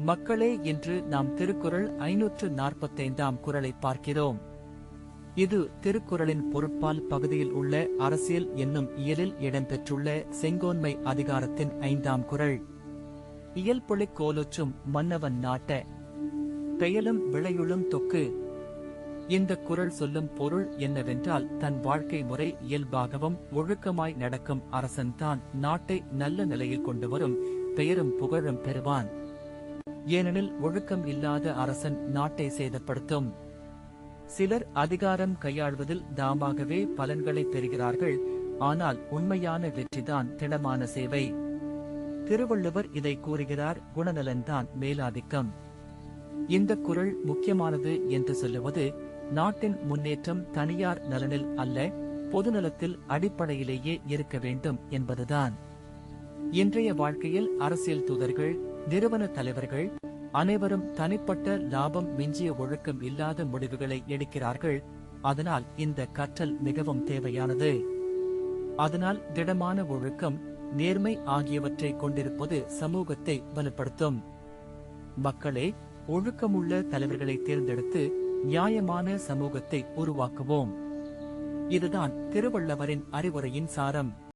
மக்களே, இன்று நாம் திருக்குறள் 545ஆம் குறளை பார்க்கிறோம். இது திருக்குறளின் பொருட்பால் பகுதியில் உள்ள அரசியல் என்னும் இயலில் இடம்பெற்றுள்ள செங்கோன்மை அதிகாரத்தின் 5ஆம் குறள். இயல்பொழிக் கோலொச்சும் மன்னவன் நாட்ட பெயலும் விளையுளும் தொக்கு. இந்த குறள் சொல்லும் பொருள் என்னவென்றால், தன் வாழ்க்கை முறை இயல்பாகவும் ஒழுக்கமாய் நடக்கும் அரசன்தான் நாட்டை நல்ல நிலையில் கொண்டு வரும் பெயரும் புகழும் பெறுவான். ஏனெனில் ஒழுக்கம் இல்லாத அரசன் நாட்டை சேதப்படுத்தும். சிலர் அதிகாரம் கையாள்வதில் தாமாகவே பலன்களை பெறுகிறார்கள். ஆனால் உண்மையான வெற்றிதான் திடமான சேவை. திருவள்ளுவர் இதை கூறுகிறார். குணநலன்தான் மேலாதிக்கம். இந்த குறள் முக்கியமானது என்று சொல்லுவது, நாட்டின் முன்னேற்றம் தனியார் நலனில் அல்ல, பொதுநலத்தில் அடிப்படையிலேயே இருக்க வேண்டும் என்பதுதான். இன்றைய வாழ்க்கையில் அரசியல் தூதர்கள், நிறுவன தலைவர்கள் அனைவரும் தனிப்பட்ட லாபம் மிஞ்சிய ஒழுக்கம் இல்லாத முடிவுகளை எடுக்கிறார்கள். அதனால் இந்த கற்றல் மிகவும் தேவையானது. அதனால் திடமான ஒழுக்கம், நேர்மை ஆகியவற்றை கொண்டிருப்பது சமூகத்தை வலுப்படுத்தும். மக்களே, ஒழுக்கமுள்ள தலைவர்களை தேர்ந்தெடுத்து நியாயமான சமூகத்தை உருவாக்குவோம். இதுதான் திருவள்ளுவரின் அறிவுரையின் சாரம்.